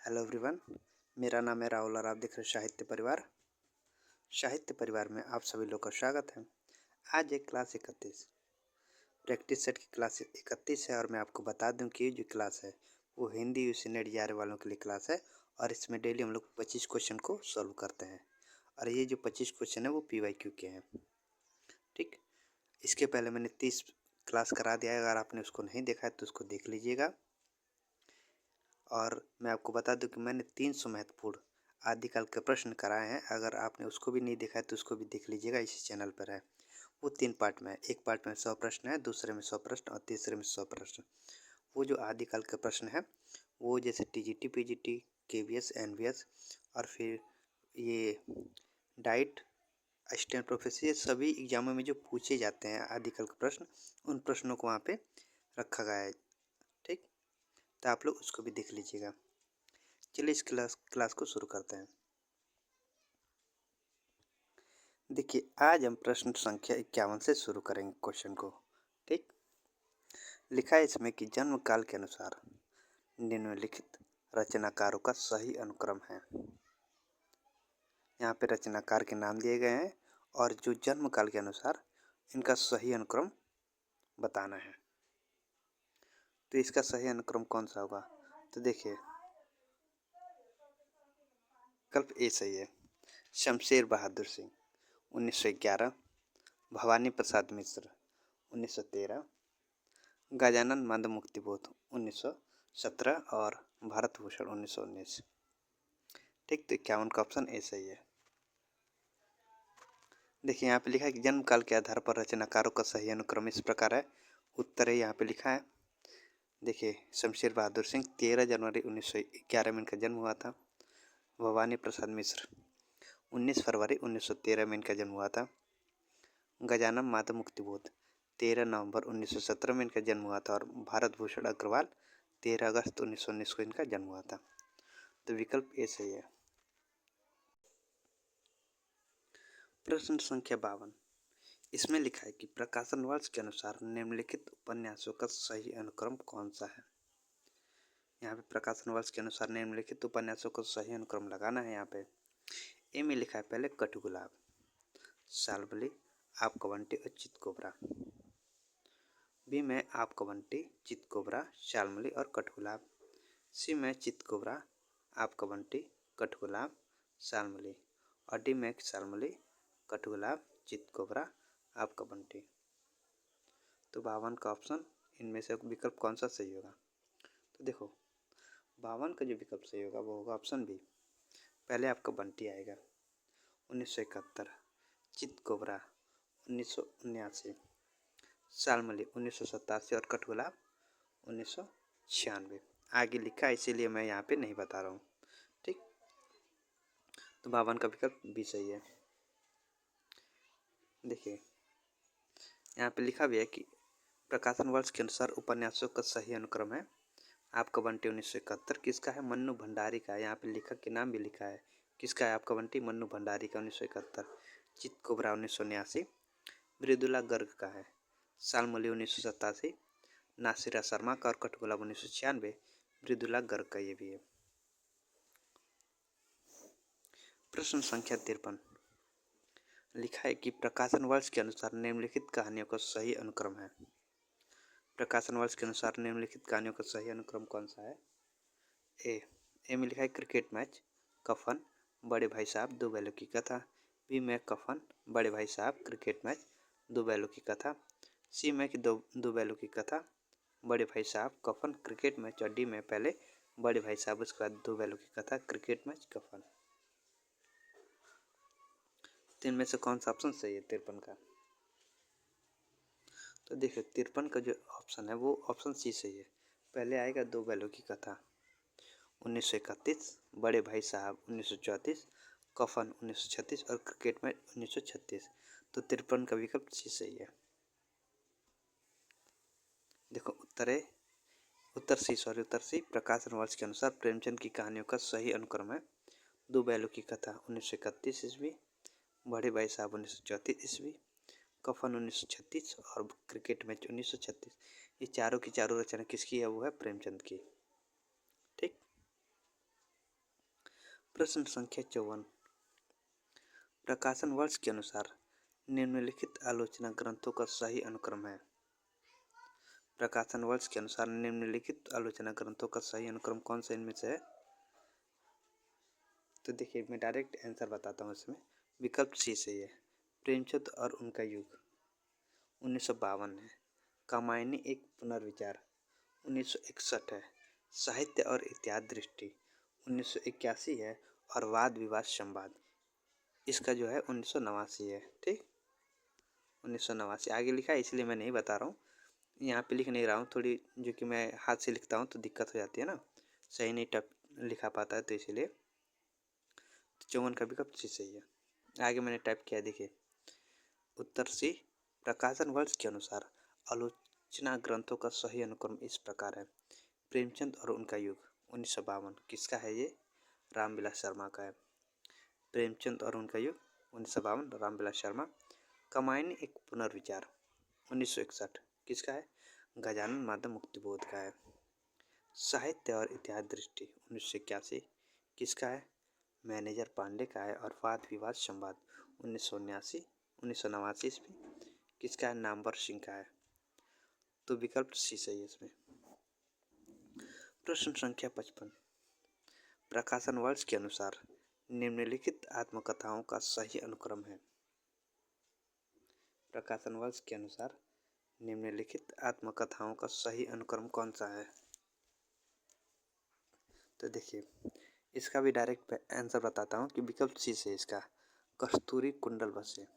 Hello everyone, मेरा नाम है राहुल और आप देख रहे हैं साहित्य परिवार। साहित्य परिवार में आप सभी लोग का स्वागत है। आज एक क्लास 31 प्रैक्टिस सेट की क्लास 31 है और मैं आपको बता दूं कि जो क्लास है वो हिंदी यूसी नेट JRE वालों के लिए क्लास है और इसमें डेली हम लोग 25 क्वेश्चन को सॉल्व करते हैं और ये जो 25 क्वेश्चन है वो PYQ के हैं। ठीक, इसके पहले मैंने 30 क्लास करा दिया है, अगर आपने उसको नहीं देखा है तो उसको देख लीजिएगा। और मैं आपको बता दूं कि मैंने 300 महत्वपूर्ण आदिकाल के प्रश्न कराए हैं। अगर आपने उसको भी नहीं देखा है तो उसको भी देख लीजिएगा, इसी चैनल पर है। वो 3 पार्ट में है, एक पार्ट में 100 प्रश्न है, दूसरे में 100 प्रश्न और तीसरे में 100 प्रश्न। वो जो आदिकाल के प्रश्न है वो जैसे TGT PGT KVS NVS और फिर ये डाइट असिस्टेंट प्रोफेसर, ये सभी एग्जामों में जो पूछे जाते हैं आदिकाल के प्रश्न, उन प्रश्नों को वहाँ पे रखा गया है। ठीक, तो आप लोग उसको भी देख लीजिएगा। चलिए इस क्लास को शुरू करते हैं। देखिए, आज हम प्रश्न संख्या 51 से शुरू करेंगे क्वेश्चन को। ठीक, लिखा है इसमें कि जन्म काल के अनुसार निम्नलिखित रचनाकारों का सही अनुक्रम है। यहाँ पे रचनाकार के नाम दिए गए हैं और जो जन्म काल के अनुसार इनका सही अनुक्रम बताना है। तो इसका सही अनुक्रम कौन सा होगा? तो देखिए, विकल्प ए सही है। शमशेर बहादुर सिंह 1911, भवानी प्रसाद मिश्र 1913, गजानन माधव मुक्तिबोध 1917 और भारत भूषण 1919। ठीक, तो 51 का ऑप्शन ए सही है। देखिए, यहाँ पे लिखा है कि जन्म काल के आधार पर रचनाकारों का सही अनुक्रम इस प्रकार है। उत्तर है यहाँ पे लिखा है। देखिए, शमशेर बहादुर सिंह 13 जनवरी 1911 में इनका जन्म हुआ था। भवानी प्रसाद मिश्र 19 फरवरी 1913 में इनका जन्म हुआ था। गजानन माधव मुक्तिबोध 13 नवंबर 1917 में इनका जन्म हुआ था और भारत भूषण अग्रवाल 13 अगस्त 1919 को इनका जन्म हुआ था। तो विकल्प ए सही है। प्रश्न संख्या 52, इसमें लिखा है कि प्रकाशन वर्ष के अनुसार निम्नलिखित उपन्यासों का सही अनुक्रम कौन सा है। यहाँ पे प्रकाशन वर्ष के अनुसार निम्नलिखित उपन्यासों को सही अनुक्रम लगाना है। यहाँ पे ए में लिखा है पहले कटुगुलाब, शाल्मली, आपका बंटी और चितकोबरा। बी में आपका बंटी, चितकोबरा, शाल्मली और कटगुलाब। सी में चितकोबरा, आपका बंटी, कटगुलाब, शाल्मली और डी में शाल्मली, कटगुलाब, चितकोबरा, आपका बंटी। तो 52 का ऑप्शन इनमें से विकल्प कौन सा सही होगा? तो देखो, 52 का जो विकल्प सही होगा वो होगा ऑप्शन बी। पहले आपका बंटी आएगा 1971, चितकोबरा 1979, शाल्मली 1987 और कटगुलाब 1996। आगे लिखा है इसीलिए मैं यहाँ पे नहीं बता रहा हूँ। ठीक, तो 52 का विकल्प बी सही है। देखिए, यहाँ पे लिखा भी है कि प्रकाशन वर्ष के अनुसार उपन्यासों का सही अनुक्रम है। आपका बंटी 1971 किसका है? मन्नू भंडारी का है। यहाँ पे लेखक के नाम भी लिखा है। किसका है आपका बंटी? मन्नू भंडारी का 1971। चितकोबरा 1989 मृदुला गर्ग का है। शाल्मली 1987 नासिरा शर्मा का और कटगुलाब 1996 मृदुला गर्ग का ये भी है। प्रश्न संख्या 53, लिखा है कि प्रकाशन वर्ष के अनुसार निम्नलिखित कहानियों का सही अनुक्रम है। प्रकाशन वर्ष के अनुसार निम्नलिखित कहानियों का सही अनुक्रम कौन सा है? ए में लिखा है क्रिकेट मैच, कफन, बड़े भाई साहब, दो बैलों की कथा। बी में कफन, बड़े भाई साहब, क्रिकेट मैच, दो बैलों की कथा। सी में कि दो बैलों की कथा, बड़े भाई साहब, कफन, क्रिकेट मैच और डी में पहले बड़े भाई साहब उसके बाद दो बैलों की कथा, क्रिकेट मैच, कफन। तीन में से कौन सा ऑप्शन सही है 53 का? तो देखिए, 53 का जो ऑप्शन है वो ऑप्शन सी सही है। पहले आएगा दो बैलों की कथा 1931, बड़े भाई साहब 1934, कफन 1936 और क्रिकेट मैच 1936। तो 53 का विकल्प सी सही है। देखो, उत्तर सी प्रकाशन वर्ष के अनुसार प्रेमचंद की कहानियों का सही अनुक्रम है। दो बैलों की कथा 1931 ईस्वी, बड़े भाई साहब 1934 ईस्वी, कफन 1936 और क्रिकेट मैच 1936। ये चारों की चारों रचना किसकी है? वो है प्रेमचंद की। ठीक, प्रश्न संख्या 54। प्रकाशन वर्ष के अनुसार निम्नलिखित आलोचना ग्रंथों का सही अनुक्रम है। प्रकाशन वर्ष के अनुसार निम्नलिखित आलोचना ग्रंथों का सही अनुक्रम कौन सा इनमें से है? तो देखिए, मैं डायरेक्ट आंसर बताता हूँ इसमें। विकल्प सी सही है। प्रेमचंद और उनका युग 1952 है। कामायनी एक पुनर्विचार 1961 है। साहित्य और इतिहास दृष्टि 1981 है। और वाद विवाद संवाद इसका जो है 1989 है। ठीक, 1989 आगे लिखा है, इसलिए मैं नहीं बता रहा हूँ, यहाँ पे लिख नहीं रहा हूँ। थोड़ी जो कि मैं हाथ से लिखता हूँ तो दिक्कत हो जाती है ना, सही नहीं टप लिखा पाता है, तो इसीलिए 54 का विकल्प सी सही है। आगे मैंने टाइप किया, देखिए उत्तर सी। प्रकाशन वर्ष के अनुसार आलोचना ग्रंथों का सही अनुक्रम इस प्रकार है। प्रेमचंद और उनका युग 1952 किसका है? ये रामविलास शर्मा का है। प्रेमचंद और उनका युग 1952 रामविलास शर्मा। कामायनी एक पुनर्विचार 1961 किसका है? गजानन माधव मुक्तिबोध का है। साहित्य और इतिहास दृष्टि 1981 किसका है? मैनेजर पांडे का है। और वाद विवाद संवाद 1989 ईस्वी किसका है? नामवर सिंह का है। तो विकल्प सी सही है इसमें। प्रश्न संख्या 55। प्रकाशन वर्ष के अनुसार निम्नलिखित आत्मकथाओं का सही अनुक्रम है। प्रकाशन वर्ष के अनुसार निम्नलिखित आत्मकथाओं का सही अनुक्रम कौन सा है? तो देखिए, इसका भी डायरेक्ट आंसर बताता हूँ कि विकल्प सी से इसका कस्तूरी कुंडल बसे,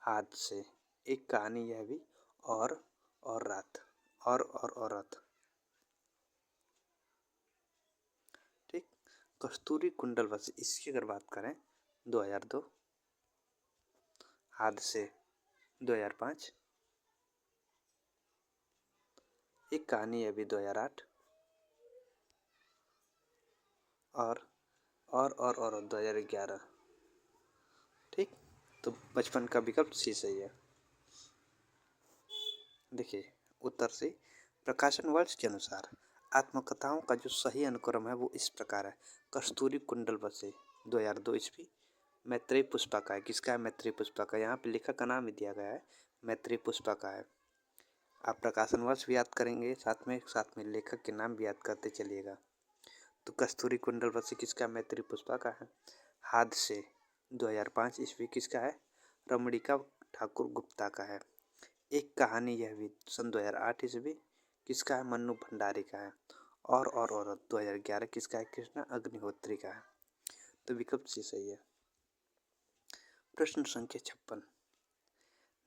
हाथ से, एक कहानी यह भी, और रात, और औरत। ठीक, कस्तूरी कुंडल बसे इसकी अगर बात करें 2002, हाथ से 2005, एक कहानी यह भी 2008, और 2011। ठीक, तो 55 का विकल्प सी सही है। देखिए उत्तर से प्रकाशन वर्ष के अनुसार आत्मकथाओं का जो सही अनुक्रम है वो इस प्रकार है। कस्तूरी कुंडल बसे 2002 ईस्वी, मैत्रेयी पुष्पा का है। किसका है? मैत्रेयी पुष्पा का। यहाँ पे लेखक का नाम भी दिया गया है, मैत्रेयी पुष्पा का है। आप प्रकाशन वर्ष भी याद करेंगे, साथ में लेखक के नाम भी याद करते चलिएगा। तो कस्तूरी कुंडल बसे किसका? मैत्रेयी पुष्पा का है। हाथ से 2005 ईस्वी किसका है? रमणिका ठाकुर गुप्ता का है। एक कहानी यह भी सन 2008 ईस्वी किसका है? मन्नू भंडारी का है। और औरत 2011 किसका है? कृष्णा अग्निहोत्री का है। तो विकल्प सी सही है। प्रश्न संख्या 56।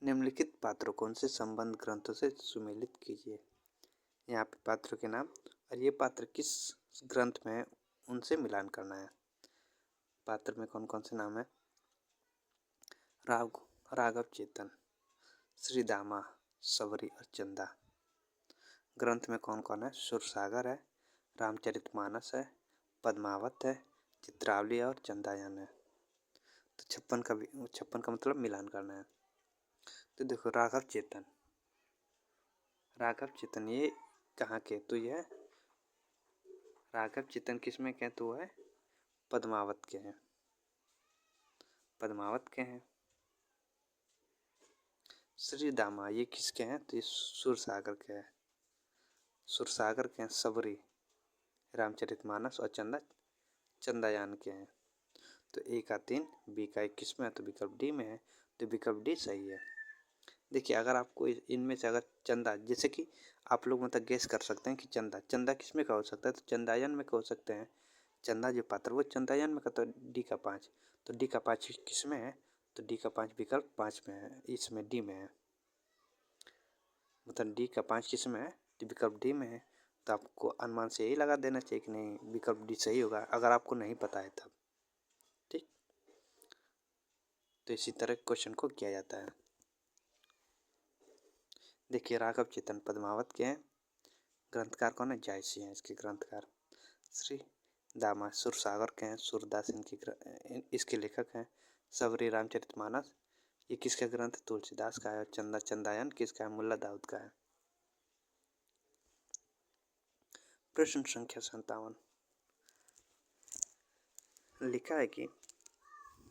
निम्नलिखित पात्रों को उनसे संबंध ग्रंथों से सुमेलित कीजिए। यहाँ पे पात्रों के नाम और ये पात्र किस ग्रंथ में है उनसे मिलान करना है। पात्र में कौन कौन से नाम है? राघव चेतन, श्री दामा, सबरी और चंदा। ग्रंथ में कौन कौन है? सुरसागर है, रामचरितमानस है, पद्मावत है, चित्रावली और चंदायन है। तो 56 का मतलब मिलान करना है। तो देखो राघव चेतन ये कहाँ के? तो ये राघव चेतन किसमें के? तो है पद्मावत के हैं, श्री दामा ये किसके हैं? तो ये सुरसागर के हैं, सबरी रामचरितमानस और चंदायान के हैं। तो ए का 3, बी का 1 किस में है? तो विकल्प डी में है। तो विकल्प डी सही है। देखिए अगर आपको इनमें से अगर चंदा, जैसे कि आप लोग मतलब गेस कर सकते हैं कि चंदा किस में का हो सकता है? तो चंदायन में का हो सकते हैं। चंदा जो पात्र वो चंदायन में का, तो डी का 5। तो डी का 5 किस में है? तो डी का 5 विकल्प 5 में है, इसमें डी में है। मतलब डी का 5 किस में है? तो विकल्प डी में है। तो आपको अनुमान से यही लगा देना चाहिए कि नहीं विकल्प डी सही होगा, अगर आपको नहीं पता है तब। ठीक, तो इसी तरह क्वेश्चन को किया जाता है। देखिए राघव चेतन पद्मावत के हैं, ग्रंथकार कौन है? जायसी हैं इसके ग्रंथकार। श्री दामा सुरसागर के हैं, सूरदास इसके लेखक हैं। सबरी रामचरितमानस ये किसका ग्रंथ है? तुलसीदास का है। चंदायन किसका है? मुल्ला दाऊद का है। प्रश्न संख्या 57। लिखा है कि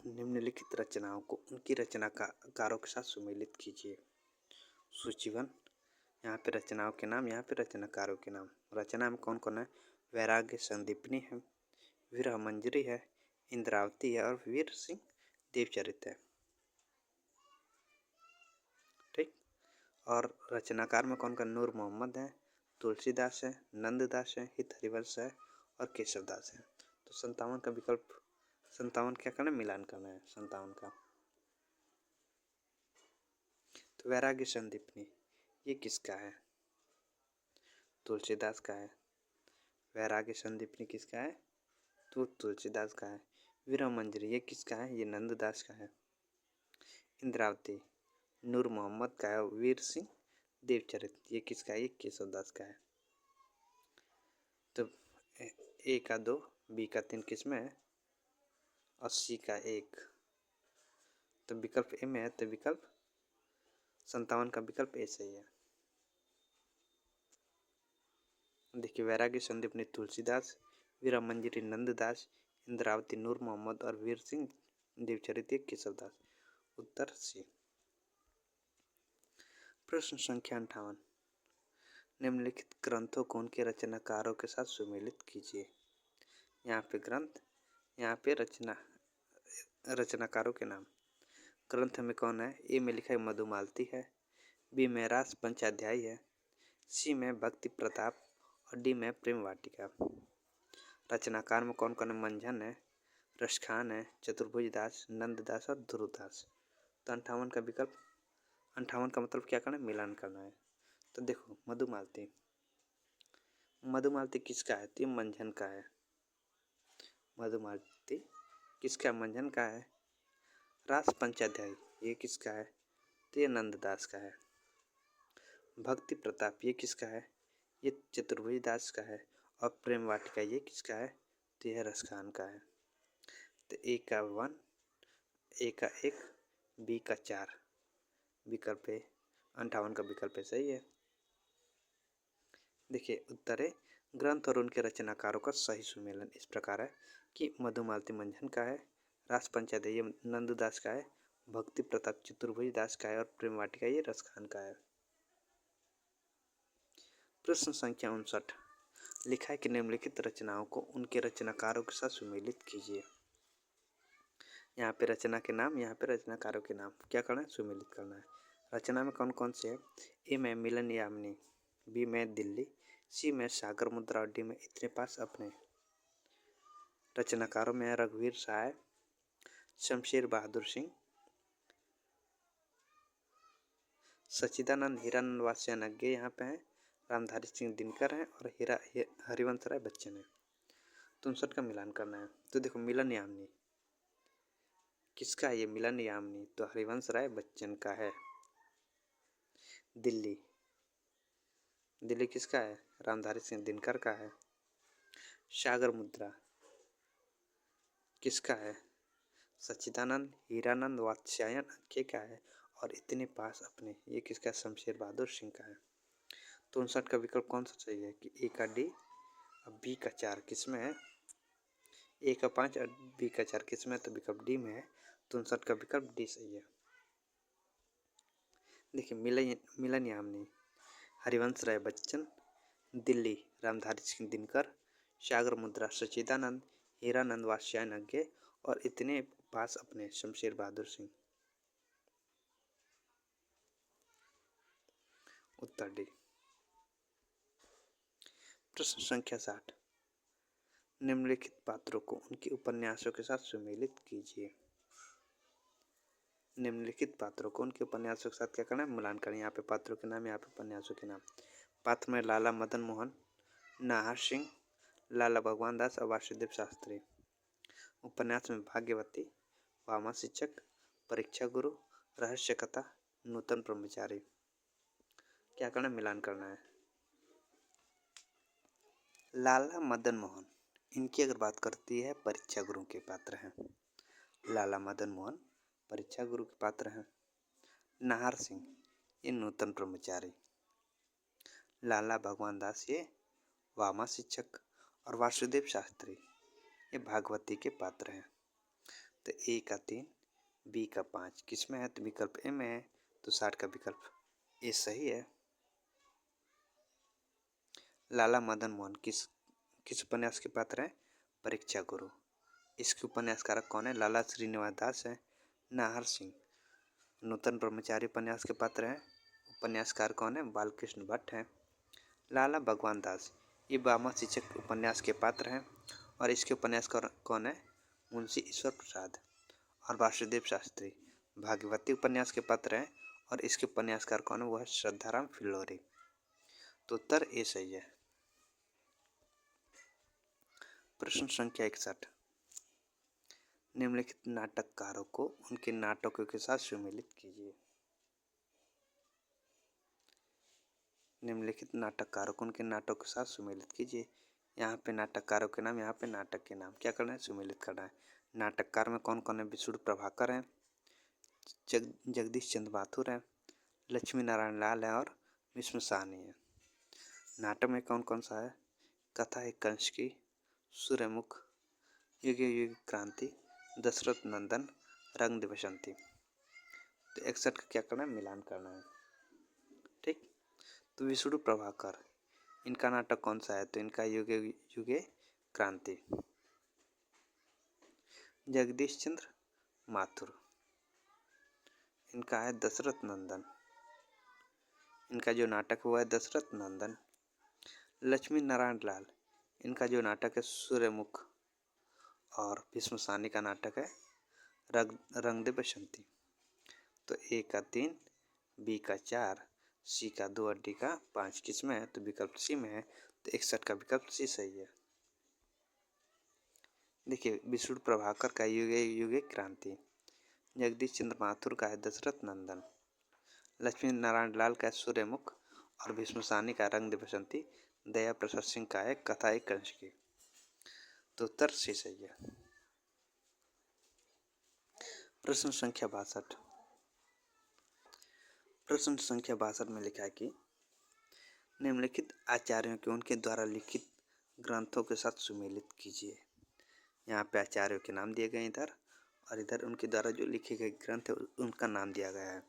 निम्नलिखित रचनाओं को उनकी रचनाकारों के साथ सुमेलित कीजिए। सूचीवन, यहाँ पे रचनाओं के नाम, यहाँ पे रचनाकारों के नाम। रचना में कौन कौन है? वैराग्य संदीपनी है, विरह मंजरी है, इंद्रावती है और वीर सिंह देवचरित है। ठीक। और रचनाकार में कौन कौन? नूर मोहम्मद है, तुलसीदास है, नंददास है, हित हरिवंश है और केशवदास है। तो 57 का विकल्प, 57 क्या करना है? मिलान करना है 57 का। तो वैराग्य संदीपनी ये किसका है? तुलसीदास का है। वैराग्य संदीपनी किसका है? तो तुलसीदास का है। विरह मंजरी ये किसका है? ये नंददास का है। इंद्रावती नूर मोहम्मद का है। वीर सिंह देवचरित ये किसका है? ये केशवदास का है। तो ए का 2, बी का 3 किसमें है? 80 का 1। तो विकल्प ए में है, तो विकल्प 57 का विकल्प ए सही है। देखिए, वैराग्य संदीपनी तुलसीदास, वीरा मंजरी नंददास, इंद्रावती नूर मोहम्मद और वीर सिंह देवचरित केशवदास। उत्तर सी। प्रश्न संख्या 58, निम्नलिखित ग्रंथों को उनके रचनाकारों के साथ सुमेलित कीजिए। यहाँ पे ग्रंथ, यहाँ पे रचनाकारों के नाम। ग्रंथ में कौन है? ए में लिखा है मधुमालती है, बी में रास पंचाध्यायी है, सी में भक्ति प्रताप और डी में प्रेम वाटिका। रचनाकार में कौन कौन है? मंझन है, रसखान है, चतुर्भुज दास, नंददास और ध्रुवदास। तो 58 का विकल्प, 58 का मतलब क्या करना है? मिलान करना है। तो देखो, मधुमालती, मधुमालती किसका है? तो मंझन का है। मधुमालती किसका? मंझन का है। रास पंचाध्यायी ये किसका है? तो ये नंददास का है। भक्ति प्रताप ये किसका है? ये चतुर्भुज दास का है। और प्रेम वाटिका ये किसका है? तो यह रसखान का है। तो ए का 1, ए का 1, बी का 4, विकल्प ए 58 का विकल्प है सही है। देखिए, उत्तर है ग्रंथ और उनके रचनाकारों का सही सुमेलन इस प्रकार है कि मधुमालती मंझन का है, रास पंचाध्यायी नंददास का है, भक्ति प्रताप चतुर्भुज दास का है और प्रेम वाटिका ये रसखान का है। प्रश्न संख्या 59, लिखा है कि निम्नलिखित रचनाओं को उनके रचनाकारों के साथ सुमेलित कीजिए। यहाँ पे रचना के नाम, यहाँ पे रचनाकारों के नाम क्या करना है? सुमेलित करना है। रचना में कौन कौन से है? ए में मिलन यामिनी, बी में दिल्ली, सी में सागर मुद्रा और डी में इतने पास अपने। रचनाकारों में है रघुवीर सहाय, शमशेर बहादुर सिंह, सच्चिदानंद हीरानंद वात्स्यायन यहाँ पे हैं, रामधारी सिंह दिनकर हैं और हरिवंश राय बच्चन है। तो 59 का मिलान करना है। तो देखो, मिलन यामिनी किसका है? ये मिलन यामिनी तो हरिवंश राय बच्चन का है। दिल्ली, दिल्ली किसका है? रामधारी सिंह दिनकर का है। सागर मुद्रा किसका है? सच्चिदानंद हीरानंद वात्स्यायन के का है। और इतने पास अपने ये किसका? शमशेर बहादुर सिंह का है। तो 59 का विकल्प कौन सा सही है? कि ए का डी और बी का 4 किस में है? ए का 5 और बी का 4 किस में है? तो विकल्प डी में है। तो 59 का विकल्प डी सही है। देखिए, मिलन यामिनी हरिवंश राय बच्चन, दिल्ली रामधारी सिंह दिनकर, सागर मुद्रा सच्चिदानंद हीरानंद वात्स्यायन और इतने पास अपने शमशेर बहादुर सिंह। उत्तर डी। प्रश्न संख्या 60, निम्नलिखित पात्रों को उनके उपन्यासों के साथ सुमेलित कीजिए। निम्नलिखित पात्रों को उनके उपन्यासों के साथ क्या करना है? मिलान करना है। यहाँ पे पात्रों के नाम, यहाँ पे उपन्यासों के नाम। पात्र में लाला मदन मोहन, नाहर सिंह, लाला भगवान दास और वासुदेव शास्त्री। उपन्यास में भाग्यवती, वामा शिक्षक, परीक्षा गुरु, रहस्य कथा, नूतन ब्रह्मचारी। क्या करना है? मिलान करना है। लाला मदन मोहन इनकी अगर बात करती है, परीक्षा गुरु के पात्र हैं। लाला मदन मोहन परीक्षा गुरु के पात्र हैं। नाहर सिंह ये नूतन ब्रह्मचारी, लाला भगवान दास ये वामा शिक्षक और वासुदेव शास्त्री ये भागवती के पात्र हैं। तो ए का 3, बी का 5 किस में है? तो विकल्प ए में है। तो 60 का विकल्प ए सही है। लाला मदन मोहन किस किस उपन्यास के पात्र हैं? परीक्षा गुरु। इसके उपन्यासकारक कौन है? लाला श्रीनिवास दास है, नाहर सिंह। नूतन ब्रह्मचारी उपन्यास के पात्र हैं। उपन्यासकार कौन है? बालकृष्ण भट्ट हैं। लाला भगवान दास ये बामा शिक्षक उपन्यास के पात्र हैं और इसके उपन्यासकार कौन है? मुंशी ईश्वर प्रसाद। और वासुदेव शास्त्री भागवती उपन्यास के पात्र हैं और इसके उपन्यासकार कौन है? वह श्रद्धाराम फिल्लोरी। तो उत्तर ए सही है। प्रश्न संख्या 61, निम्नलिखित नाटककारों को उनके नाटकों के साथ सुमेलित कीजिए। निम्नलिखित नाटककारों को उनके नाटकों के साथ सुमेलित कीजिए। यहाँ पे नाटककारों के नाम, यहाँ पे नाटक के नाम क्या करना है? सुमेलित करना है। नाटककार में कौन कौन है? विष्णु प्रभाकर हैं, जगदीश चंद्र माथुर हैं, लक्ष्मी नारायण लाल है और भीष्म साहनी है। नाटक में कौन कौन सा है? कथा है कंस की, सूर्यमुख, युगे युग क्रांति, दशरथ नंदन, रंग दे बसंती। तो 61 का क्या करना है? मिलान करना है। ठीक। तो विष्णु प्रभाकर इनका नाटक कौन सा है? तो इनका युगे युगे क्रांति। जगदीश चंद्र माथुर इनका है दशरथ नंदन। इनका जो नाटक हुआ है दशरथ नंदन। लक्ष्मी नारायण लाल इनका जो नाटक है सूर्यमुख। और भीष्म साहनी का नाटक है रंग दे बसंती। तो ए का 3, बी का 4, सी का 2 और डी का 5 किस में है? तो विकल्प सी में है। तो 61 का विकल्प सी सही है। देखिए विष्णु प्रभाकर का युगे युगे क्रांति, जगदीश चंद्र माथुर का है दशरथ नंदन, लक्ष्मी नारायण लाल का है सूर्यमुख और भीष्म साहनी का रंग दे बसंती, दया प्रसाद सिंह का है कथा एक कंस की। तो उत्तर सी सही है। प्रश्न संख्या 62, प्रश्न संख्या 62 में लिखा है कि निम्नलिखित आचार्यों के उनके द्वारा लिखित ग्रंथों के साथ सुमेलित कीजिए। यहाँ पे आचार्यों के नाम दिए गए इधर, और इधर उनके द्वारा जो लिखे गए ग्रंथ है उनका नाम दिया गया है।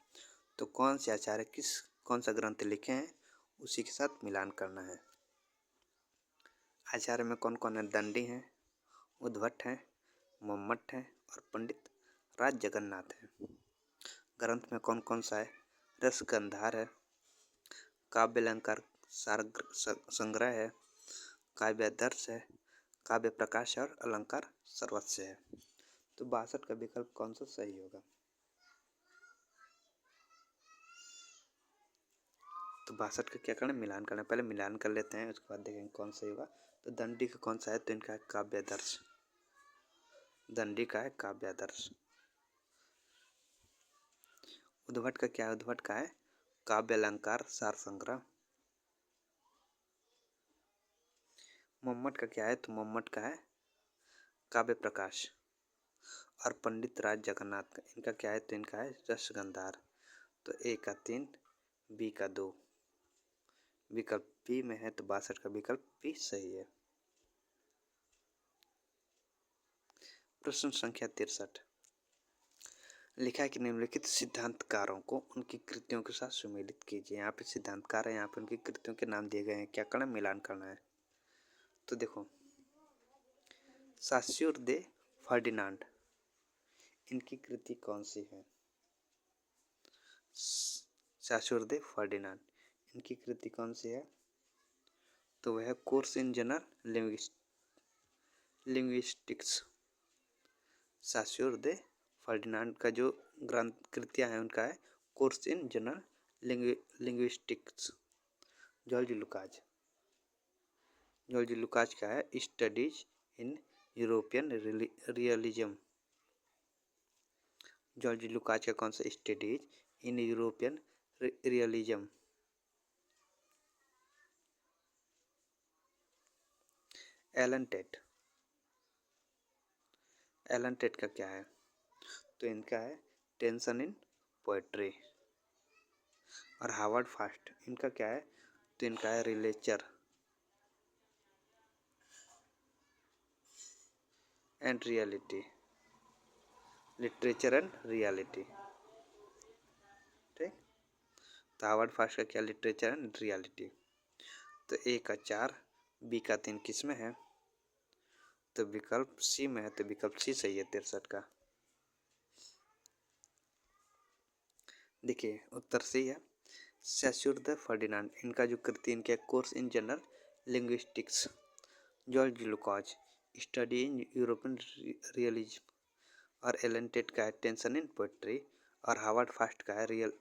तो कौन से आचार्य कौन सा ग्रंथ लिखे हैं उसी के साथ मिलान करना है। आचार्य में कौन कौन है? दंडी हैं, उद्भट हैं, मम्मट हैं और पंडित राज जगन्नाथ हैं। ग्रंथ में कौन कौन सा है? रसगंधार है, काव्य अलंकार सार संग्रह है, काव्य आदर्श है, काव्य प्रकाश और अलंकार सर्वस्व है। तो 62 का विकल्प कौन सा सही होगा? तो 62 का क्या करना है? मिलान करना है। पहले मिलान कर लेते हैं उसके बाद देखेंगे कौन सही होगा। तो दंडी का कौन सा है? तो इनका है काव्य आदर्श। दंडी का है काव्य आदर्श। उद्भट का क्या है? उद्भट का है काव्य अलंकार सार संग्रह। मम्मट का क्या है? तो मम्मट का है काव्य प्रकाश। और पंडित राज जगन्नाथ का इनका क्या है? तो इनका है रसगंधार। तो ए का 3, बी का 2, विकल्प बी में है। तो 62 का विकल्प बी सही है। प्रश्न संख्या 63, लिखा है कि निम्नलिखित सिद्धांतकारों को उनकी कृतियों के साथ सुमेलित कीजिए। यहाँ पे सिद्धांतकार है, यहाँ पे उनकी कृतियों के नाम दिए गए हैं। क्या करना है? मिलान करना है। तो देखो सास्यूर दे फर्डिनांड इनकी कृति कौन सी है? सास्यूर दे फर्डिनांड इनकी कृति कौन सी है? तो वह course in general linguistics. Saussure de Ferdinand का जो ग्रंथ कृतियाँ हैं उनका है course in general linguistics. George Lukacs का है studies in European realism. George Lukacs का कौन सा? Studies in European realism. Allen Tate का क्या है? तो इनका है टेंशन इन पोएट्री। और हावर्ड फास्ट इनका क्या है? तो इनका है literature. And reality, literature and reality. ठीक, तो हार्वर्ड फास्ट का क्या, लिटरेचर एंड रियलिटी। तो ए का 4, बी का 3 किस में है, तो विकल्प सी में है, तो विकल्प सी सही है 63 का। देखिए उत्तर सही है। सैस्यूर द फर्डिनांड, इनका जो कृति, इनके course in general linguistics. George Lucas, study in European realism, और एलन टेट का है टेंशन इन पोएट्री, और हार्वर्ड फास्ट का है रियल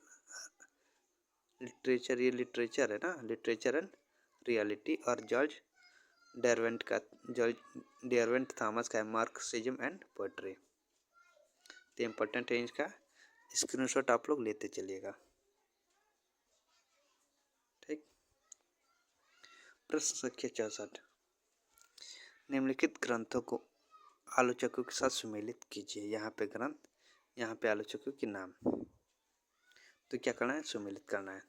लिटरेचर, ये लिटरेचर है ना, लिटरेचर एंड रियलिटी, और जॉर्ज डेरवेंट थॉमस का है मार्क्सिज्म एंड पोएट्री। तो इम्पोर्टेंट है इसका स्क्रीनशॉट आप लोग लेते चलिएगा। ठीक, प्रश्न संख्या 64, निम्नलिखित ग्रंथों को आलोचकों के साथ सुमेलित कीजिए। यहाँ पे ग्रंथ, यहाँ पे आलोचकों के नाम, तो क्या करना है, सुमेलित करना है।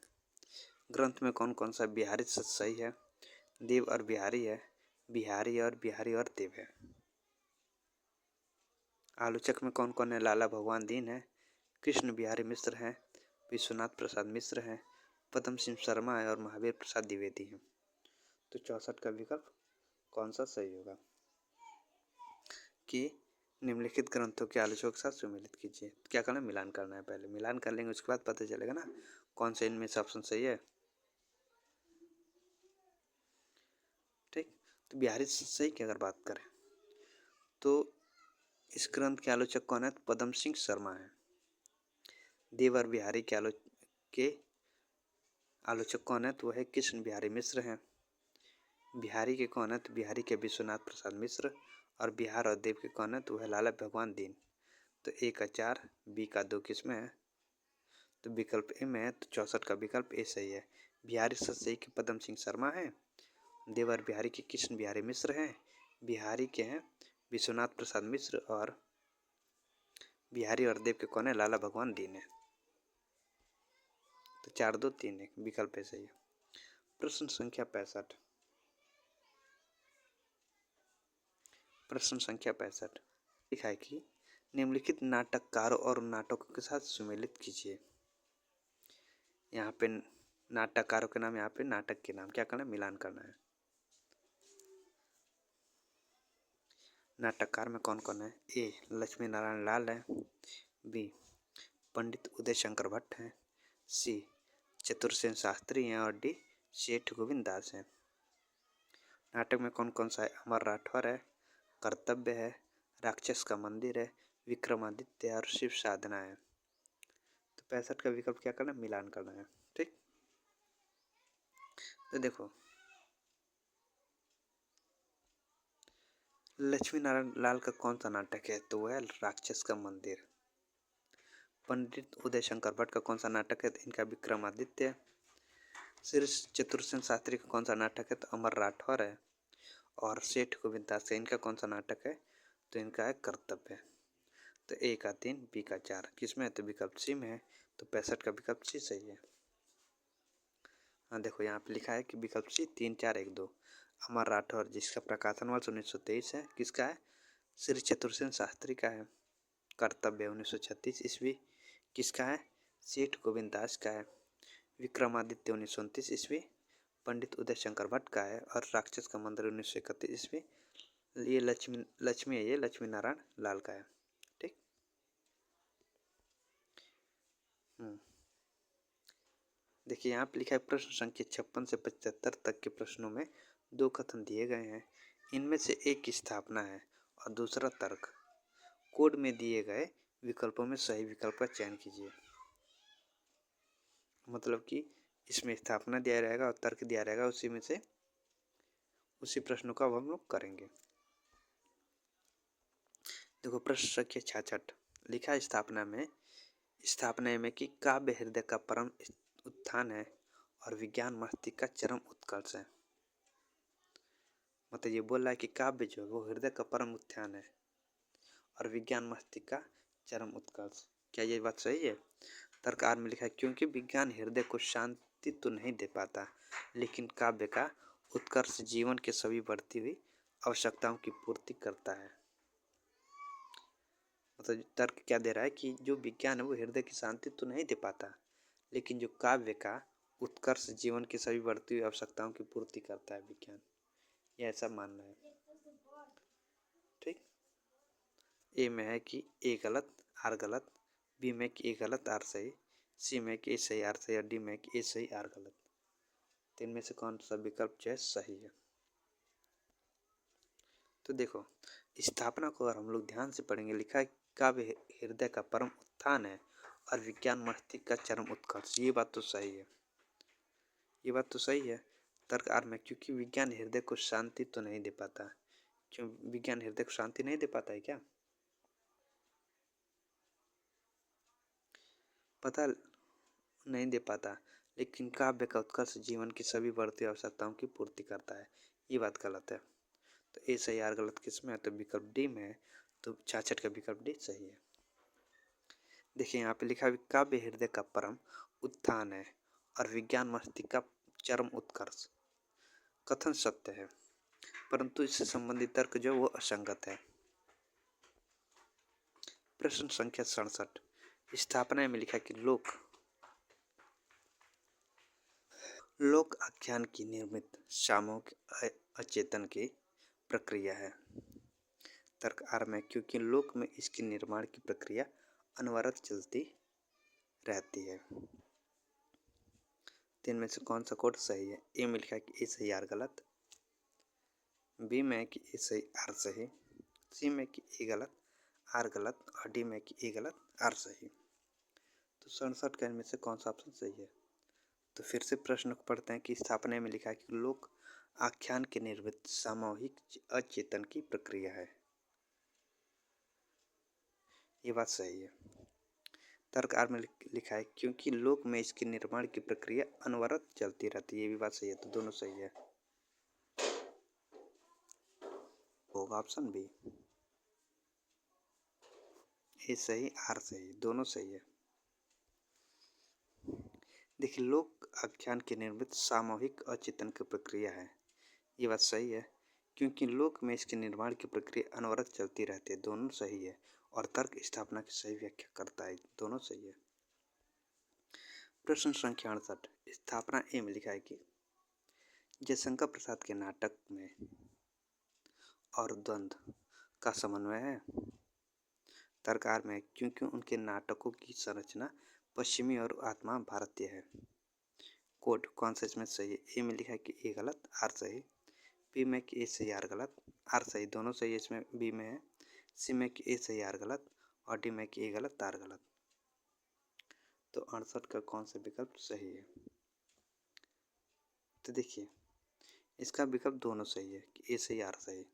ग्रंथ में कौन कौन सा, बिहारी सही है, देव और बिहारी है, बिहारी और देव है। आलोचक में कौन कौन है, लाला भगवान दीन है, कृष्ण बिहारी मिश्र हैं, विश्वनाथ प्रसाद मिश्र हैं, पद्म सिंह शर्मा है, और महावीर प्रसाद द्विवेदी हैं। तो 64 का विकल्प कौन सा सही होगा कि निम्नलिखित ग्रंथों के आलोचकों के साथ सुमेलित कीजिए। क्या करना है, मिलान करना है। पहले मिलान कर लेंगे, उसके बाद पता चलेगा ना कौन सा इनमें से ऑप्शन सही है। ठीक, तो बिहारी सही की अगर बात करें तो इस ग्रंथ के आलोचक कौन है, तो पद्म सिंह शर्मा है। देव और बिहारी के आलोचक कौन है, तो वह है कृष्ण बिहारी मिश्र हैं। बिहारी के कौन है, तो बिहारी के विश्वनाथ प्रसाद मिश्र, और बिहार और देव के कौन है, तो वह लाला भगवान दीन। तो ए का 4, बी का 2 किस में है, तो विकल्प ए में है, तो 64 का विकल्प ए सही है। बिहारी सही के पद्म सिंह शर्मा है, देवर बिहारी के कृष्ण बिहारी मिश्र हैं, बिहारी के हैं विश्वनाथ प्रसाद मिश्र, और बिहारी और देव के कौन है, लाला भगवान दीन है। तो 4 2 3 1 विकल्प ए सही है। प्रश्न संख्या 65, प्रश्न संख्या 65 लिखा है कि निम्नलिखित नाटककारों और नाटकों के साथ सुमेलित कीजिए। यहाँ पे नाटककारों के नाम, यहाँ पे नाटक के नाम, क्या करना है, मिलान करना है। नाटककार में कौन कौन है, ए लक्ष्मी नारायण लाल है, बी पंडित उदय शंकर भट्ट हैं, सी चतुरसेन शास्त्री हैं, और डी सेठ गोविंद दास हैं। नाटक में कौन कौन सा है, अमर राठौर है, कर्तव्य है, राक्षस का मंदिर है, विक्रमादित्य और शिव साधना है। तो 65 का विकल्प क्या करना है, मिलान करना है। ठीक, तो देखो लक्ष्मी नारायण लाल का कौन सा नाटक है, तो वह है राक्षस का मंदिर। पंडित उदय शंकर भट्ट का कौन सा नाटक है, तो इनका विक्रमादित्य। श्री चतुरसेन शास्त्री का कौन सा नाटक है, तो अमर राठौर है, और सेठ गोविंद दास का इनका कौन सा नाटक है, तो इनका है कर्तव्य। तो ए का 3, बी का 4 किस में है, तो विकल्प सी में है। तो 65 का विकल्प सी सही है। हाँ देखो यहाँ पे लिखा है कि विकल्प सी 3 4 1 2। अमर राठौर जिसका प्रकाशन वर्ष 1923 है, किसका है, श्री चतुरसेन शास्त्री का है। कर्तव्य 1936 ईस्वी किसका है, सेठ गोविंद दास का है। विक्रमादित्य 1929 ईस्वी पंडित उदय शंकर भट्ट का है, और राक्षस का मंदिर 1931 ईस्वी ये लक्ष्मी है, ये लक्ष्मी नारायण लाल का है। ठीक, देखिए यहाँ पे लिखा है प्रश्न संख्या 56 से 75 तक के प्रश्नों में 2 कथन दिए गए हैं, इनमें से एक की स्थापना है और दूसरा तर्क। कोड में दिए गए विकल्पों में सही विकल्प का चयन कीजिए। मतलब कि इसमें स्थापना दिया रहेगा और तर्क दिया रहेगा, उसी में से उसी प्रश्नों का हम लोग करेंगे। देखो प्रश्न संख्या 66 लिखा है स्थापना में कि काव्य हृदय का परम उत्थान है और विज्ञान मस्तिष्क का चरम उत्कर्ष है। मतलब ये बोल रहा है कि काव्य जो है वो हृदय का परम उत्थान है और विज्ञान मस्तिष्क का चरम उत्कर्ष। क्या ये बात सही है? तर्क आर में लिखा है क्योंकि विज्ञान हृदय को शांति तो नहीं दे पाता, लेकिन काव्य का उत्कर्ष जीवन के सभी बढ़ती हुई आवश्यकताओं की पूर्ति करता है। मतलब तर्क क्या दे रहा है कि जो विज्ञान है वो हृदय की शांति तो नहीं दे पाता, लेकिन जो काव्य का उत्कर्ष जीवन की सभी बढ़ती हुई आवश्यकताओं की पूर्ति करता है विज्ञान, ये ऐसा मानना है। ठीक, ए में है कि ए गलत आर गलत, बी में कि ए गलत आर सही, सी में कि ए सही आर सही और डी में कि ए सही आर गलत। तो इनमें से कौन सा विकल्प जो है सही है? तो देखो, स्थापना को अगर हम लोग ध्यान से पढ़ेंगे, लिखा है काव्य हृदय का परम उत्थान है और विज्ञान मस्तिष्क का चरम उत्कर्ष। ये बात तो सही है, ये बात तो सही है। तर्क आर में, क्योंकि विज्ञान हृदय को शांति तो नहीं दे पाता। क्यों विज्ञान हृदय को शांति नहीं दे पाता है क्या? पता नहीं दे पाता, लेकिन काव्य का उत्कर्ष जीवन की सभी बढ़ती आवश्यकताओं की पूर्ति करता है। ये बात गलत है। तो ए सही आर गलत किस में है? तो विकल्प डी में है। तो 66 का विकल्प डी सही है। देखिए यहाँ पे लिखा है काव्य हृदय का परम उत्थान है और विज्ञान मस्तिष्क का चरम उत्कर्ष। कथन सत्य है, परंतु इससे संबंधित तर्क जो वो असंगत है। प्रश्न संख्या 67, स्थापना में लिखा कि लोक आख्यान की निर्मित सामूहिक अचेतन की प्रक्रिया है। तर्क आर में, क्योंकि लोक में इसके निर्माण की प्रक्रिया अनवरत चलती रहती है। तीन में से कौन सा कोड सही है? ए में लिखा कि ए सही आर गलत, बी में कि ए सही आर सही, सी में कि ए गलत आर गलत और डी में कि ए गलत आर सही। तो 67 का इनमें से कौन सा ऑप्शन सही है? तो फिर से प्रश्न को पढ़ते हैं कि स्थापना में लिखा है कि लोक आख्यान के निर्मित सामूहिक अचेतन की प्रक्रिया है। ये बात सही है। तर्क आर में लिखा है क्योंकि लोक में इसके निर्माण की प्रक्रिया अनवरत चलती रहती है। ये भी बात सही है। तो दोनों सही है, होगा ऑप्शन बी। ए सही आर सही, दोनों सही है। देखिए, लोक आख्यान के निर्मित सामूहिक अचेतन की प्रक्रिया है, ये बात सही है। क्योंकि लोक में इसके निर्माण की प्रक्रिया अनवरत चलती रहती है, दोनों सही है। और तर्क स्थापना की सही व्याख्या करता है, दोनों सही है। प्रश्न संख्या 68, स्थापना ए में लिखा है कि जयशंकर प्रसाद के नाटक में और द्वंद्व का समन्वय है। तर्ककार में, क्योंकि उनके नाटकों की संरचना पश्चिमी और आत्मा भारतीय है। कोड कौन सा इसमें सही है? ए में लिखा है कि ए गलत आर सही, बी में कि ए सही आर गलत आर सही, दोनों सही है इसमें बी में है, सी में कि ए सही आर गलत और डी में कि ए गलत आर गलत। तो 68 का कौन सा विकल्प सही है? तो देखिए, इसका विकल्प दोनों सही है कि ए सही आर सही।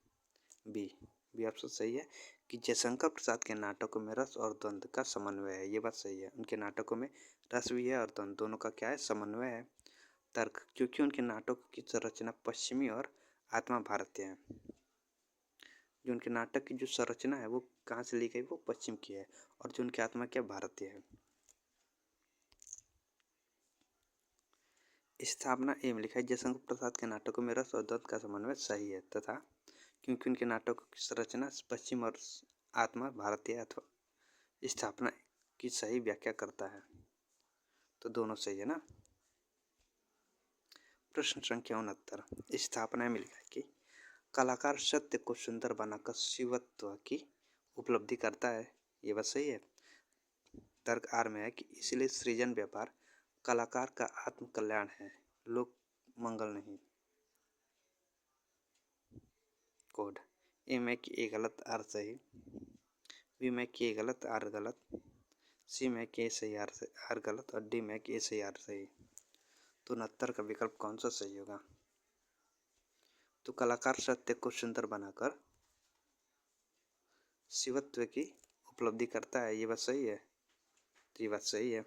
बी ऑप्शन सही है कि जयशंकर प्रसाद के नाटकों में रस और द्वंद्व का समन्वय है। ये बात सही है, उनके नाटकों में रस भी है और द्वंद्व दोनों का क्या है? समन्वय है। तर्क, क्योंकि उनके नाटकों की संरचना पश्चिमी और आत्मा भारतीय है। जो उनके नाटक की जो संरचना है वो कहाँ से ली गई? वो पश्चिम की है, और जो उनकी आत्मा क्या भारतीय है। स्थापना ए में लिखा है जयशंकर प्रसाद के नाटकों में रस और द्वंद्व का समन्वय सही है, तथा क्योंकि उनके नाटकों की संरचना पश्चिम और आत्मा भारतीय अथवा स्थापना की सही व्याख्या करता है। तो दोनों सही है ना। प्रश्न संख्या 69, स्थापना में लिखा है कि कलाकार सत्य को सुंदर बनाकर शिवत्व की उपलब्धि करता है। ये बात सही है। तर्क आर में है कि इसलिए सृजन व्यापार कलाकार का आत्म कल्याण है, लोक मंगल नहीं। कोड ए में कि ए गलत आर सही, बी में कि ए गलत आर गलत, सी में कि ए सही आर गलत और डी में कि ए सही आर सही। तो 69 का विकल्प कौन सा सही होगा? तो कलाकार सत्य को सुंदर बनाकर शिवत्व की उपलब्धि करता है, ये बात सही है। तो ये बात सही है।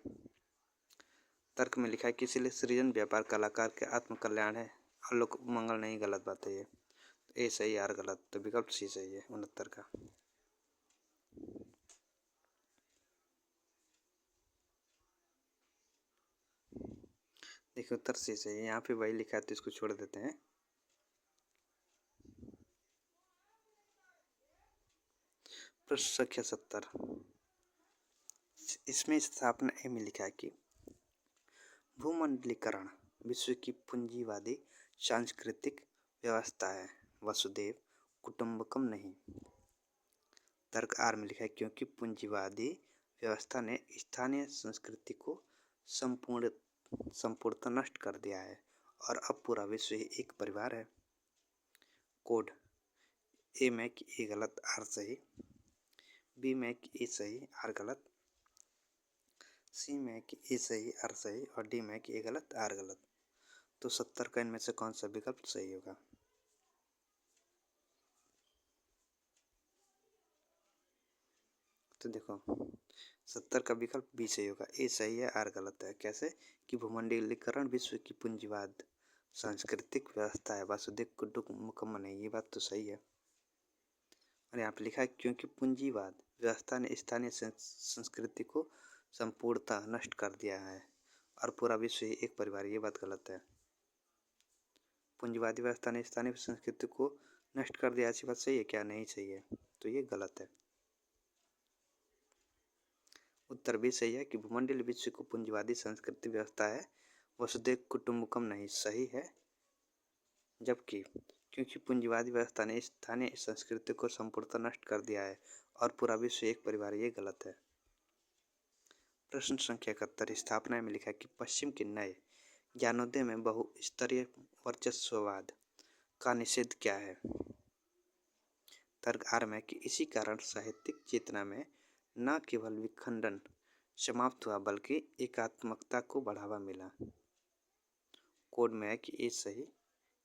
तर्क में लिखा है कि इसलिए सृजन व्यापार कलाकार के आत्म कल्याण है और लोक मंगल नहीं, गलत बात है ये। तो ए सही आर गलत, तो विकल्प सी सही है 69 का। देखिए, उत्तर सी सही है। यहाँ पे वही लिखा है तो इसको छोड़ देते हैं। प्रश्न संख्या 70, इसमें स्थापना ए में लिखा है कि भूमंडलीकरण विश्व की पूंजीवादी सांस्कृतिक व्यवस्था है, वसुधैव कुटुंबकम नहीं। तर्क आर में लिखा है क्योंकि पूंजीवादी व्यवस्था ने स्थानीय संस्कृति को संपूर्णतः नष्ट कर दिया है और अब पूरा विश्व ही एक परिवार है। कोड ए में कि ए गलत आर सही, बी में कि ए सही आर गलत, सी में कि ए सही आर सही और डी में कि ए गलत आर गलत। तो 70 का इनमें से कौन सा विकल्प सही होगा? तो देखो 70 का विकल्प बी सही होगा, ए सही है आर गलत है। कैसे कि भूमंडलीकरण विश्व की पूंजीवाद सांस्कृतिक व्यवस्था है, वसुधैव कुटुंबकम नहीं, ये बात तो सही है। और यहाँ पे लिखा है क्योंकि पूंजीवाद व्यवस्था ने स्थानीय संस्कृति को संपूर्णतः नष्ट कर दिया है और पूरा विश्व ही एक परिवार, ये बात गलत है। पूंजीवादी व्यवस्था ने स्थानीय संस्कृति को नष्ट कर दिया, ऐसी बात सही है क्या? नहीं सही है, तो ये गलत है। उत्तर भी सही है कि भूमंडलीय विश्व को पूंजीवादी संस्कृति व्यवस्था है, वसुधैव कुटुंबकम नहीं सही है। जबकि क्योंकि पूंजीवादी व्यवस्था ने स्थानीय संस्कृति को संपूर्णतः नष्ट कर दिया है और पूरा विश्व एक परिवार, ये गलत है। प्रश्न संख्या 71, स्थापना में लिखा है कि पश्चिम के नए ज्ञानोदय में बहुस्तरीय वर्चस्ववाद का निषेध क्या है? तर्क आर में कि इसी कारण साहित्यिक चेतना में न केवल विखंडन समाप्त हुआ बल्कि एकात्मकता को बढ़ावा मिला। कोड में है कि ए सही,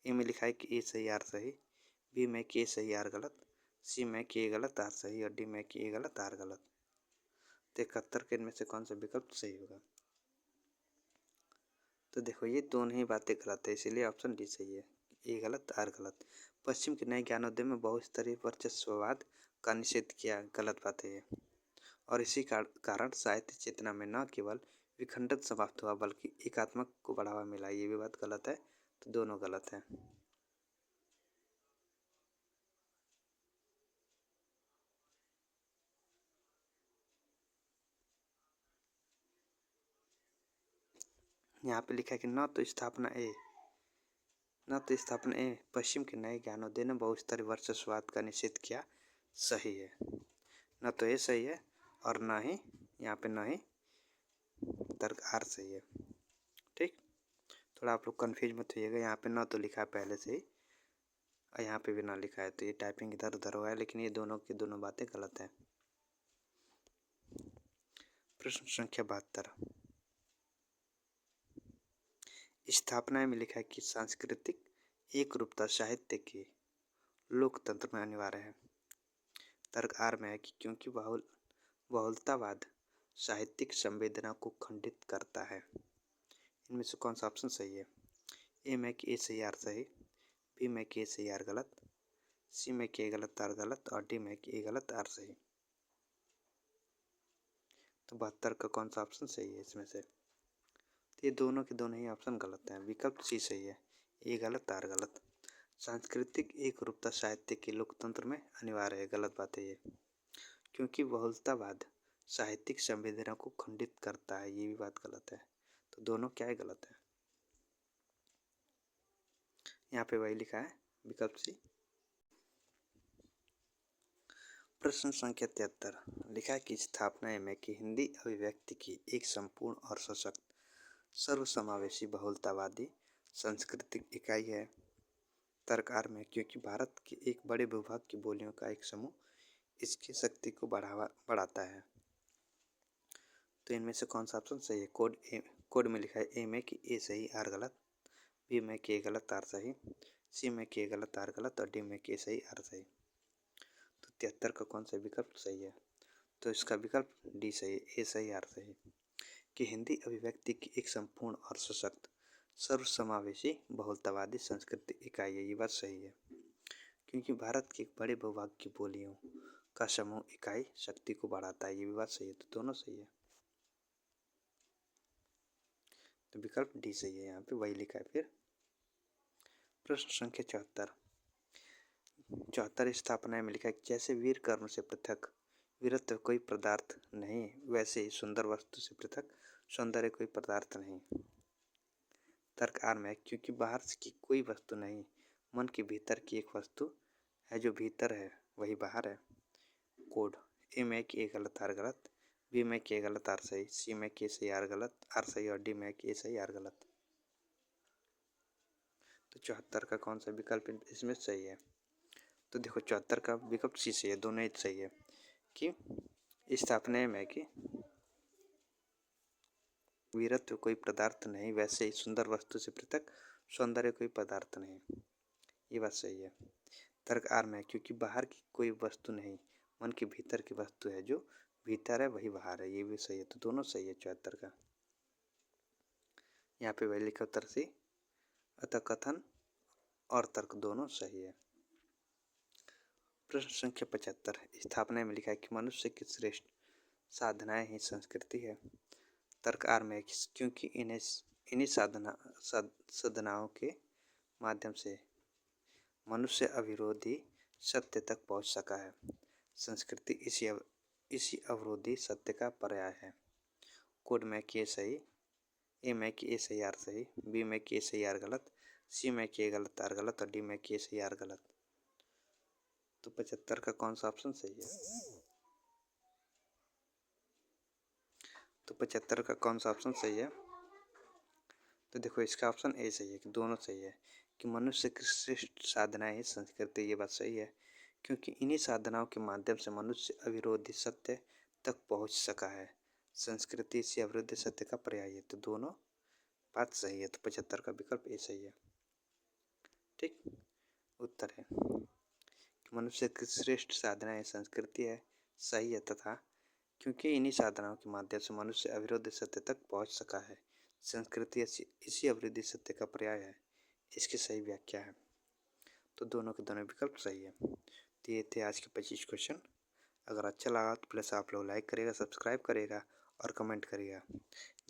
ए में लिखा है कि ए सही आर सही, बी में कि ए सही आर गलत, सी में कि ए गलत आर सही और डी में कि ए गलत आर गलत। 71 के इनमें से कौन सा विकल्प सही होगा? तो देखो ये दोनों ही बातें गलत है, इसीलिए ऑप्शन डी सही है, ए गलत आर गलत। पश्चिम के नए ज्ञानोदय में बहुस्तरीय वर्चस्ववाद का निषेध किया, गलत बात है ये। और इसी कारण साहित्य चेतना में न केवल विखंडन समाप्त हुआ बल्कि एकात्मक को बढ़ावा मिला, ये भी बात गलत है, तो दोनों गलत है। यहाँ पे लिखा है कि न तो स्थापना ए पश्चिम के नए ज्ञानोदय ने बहुस्तरीय वर्चस्ववाद का निषेध किया, सही है। न तो ये सही है और न ही यहाँ पे न ही तर्क आर सही है। ठीक, थोड़ा आप लोग कन्फ्यूज मत होइएगा, यहाँ पे न तो लिखा है पहले से ही और यहाँ पे भी ना लिखा है, तो ये टाइपिंग इधर उधर हुआ है, लेकिन ये दोनों की दोनों बातें गलत हैं। प्रश्न संख्या 72, स्थापना में लिखा है कि सांस्कृतिक एक रूपता साहित्य के लोकतंत्र में अनिवार्य है। तर्क आर में है कि क्योंकि बहुलतावाद साहित्यिक संवेदना को खंडित करता है। इनमें से कौन सा ऑप्शन सही है? ए में कि ए सही आर सही, बी में कि ए सही आर गलत, सी में कि ए गलत आर गलत और डी में कि ए गलत आर सही। तो 72 का कौन सा ऑप्शन सही है इसमें से? तो ये दोनों के दोनों ही ऑप्शन गलत हैं। विकल्प सी सही है, ए गलत आर गलत। सांस्कृतिक एक रूपता साहित्य के लोकतंत्र में अनिवार्य है, गलत बात है ये। क्योंकि बहुलतावाद साहित्यिक संवेदना को खंडित करता है, ये भी बात गलत है, तो दोनों क्या है? गलत है। यहाँ पे वही लिखा है, विकल्प सी। प्रश्न संख्या 73, लिखा है कि स्थापना में कि हिंदी अभिव्यक्ति की एक संपूर्ण और सशक्त सर्वसमावेशी बहुलतावादी सांस्कृतिक इकाई है। तर्क आर में क्योंकि भारत के एक बड़े भूभाग की बोलियों का एक समूह इसकी शक्ति को बढ़ाता है। तो इनमें से कौन सा ऑप्शन सही है? कोड में लिखा है ए में कि ए सही आर गलत, बी में कि ए गलत आर सही, सी में कि ए गलत आर गलत और डी में कि ए सही आर सही। तो 73 का कौन सा विकल्प सही है? तो इसका विकल्प डी सही है, ए सही आर सही, कि हिंदी अभिव्यक्ति की एक संपूर्ण और सशक्त सर्वसमावेशी बहुलतावादी सांस्कृतिक इकाई है, ये बात सही है। क्योंकि भारत के एक बड़े भूभाग की बोलियों का समूह इकाई शक्ति को बढ़ाता है, ये भी बात सही है, तो दोनों सही है। तो विकल्प डी सही है, यहाँ पे वही लिखा है। फिर प्रश्न संख्या 74, स्थापना में लिखा है जैसे वीर कर्म से पृथक वीरत्व कोई पदार्थ नहीं, वैसे ही सुंदर वस्तु से पृथक सौंदर्य कोई पदार्थ नहीं। तर्क आर में, क्योंकि बाहर की कोई वस्तु नहीं, मन के भीतर की एक वस्तु है, जो भीतर है वही बाहर है। कोड ए में कि ए गलत आर गलत, बी में कि ए गलत आर सही, सी में कि ए सही आर गलत आर सही, और डी में कि ए सही आर गलत। तो 74 का कौन सा विकल्प इसमें सही है? तो देखो 74 का विकल्प सी सही है, दोनों ही सही है। कि स्थापना में कि वीरत्व कोई पदार्थ नहीं, वैसे ही सुंदर वस्तु से पृथक सौंदर्य कोई पदार्थ नहीं, ये बात सही है। तर्क आर में, क्योंकि बाहर की कोई वस्तु नहीं, मन के भीतर की वस्तु है, जो भीतर है वही बाहर है, ये भी सही है। तो दोनों सही है 74 का। यहाँ पे वही लिखा उत्तर सी, अतः कथन और तर्क दोनों सही है। प्रश्न संख्या 75, स्थापना में लिखा है कि मनुष्य की श्रेष्ठ साधनाएं ही संस्कृति है। तर्क आर में, क्योंकि इन्हीं साधनाओं के माध्यम से मनुष्य अविरोधी सत्य तक पहुंच सका है। संस्कृति इसी अवरोधी सत्य का पर्याय है। कोड में कि ए सही, ए में कि ए सही आर सही, बी में कि ए सही आर गलत, सी में कि ए गलत आर गलत, और डी में कि ए सही आर गलत। तो 75 का कौन सा ऑप्शन सही है? तो 75 का कौन सा ऑप्शन सही है? तो देखो इसका ऑप्शन ए सही है, कि दोनों सही है। कि मनुष्य की श्रेष्ठ साधनाएं ही संस्कृति, ये बात सही है, क्योंकि इन्हीं साधनाओं के माध्यम से मनुष्य अविरोधी सत्य तक पहुंच सका है। संस्कृति से अविरोधी सत्य का पर्याय है। तो दोनों बात सही है। तो 75 का विकल्प ए सही है। ठीक उत्तर है कि मनुष्य की श्रेष्ठ साधनाएं संस्कृति है, सही है, तथा क्योंकि इन्हीं साधनाओं के माध्यम से मनुष्य अविरोधी सत्य तक पहुंच सका है। संस्कृति इसी अविरोधी सत्य का पर्याय है, इसकी सही व्याख्या है। तो दोनों के दोनों विकल्प सही है। तो ये थे आज के 25 क्वेश्चन। अगर अच्छा लगा तो प्लीज़ आप लोग लाइक करिएगा, सब्सक्राइब करिएगा और कमेंट करिएगा।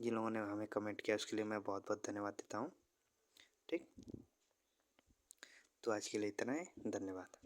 जिन लोगों ने हमें कमेंट किया उसके लिए मैं बहुत बहुत धन्यवाद देता हूँ। ठीक, तो आज के लिए इतना ही, धन्यवाद।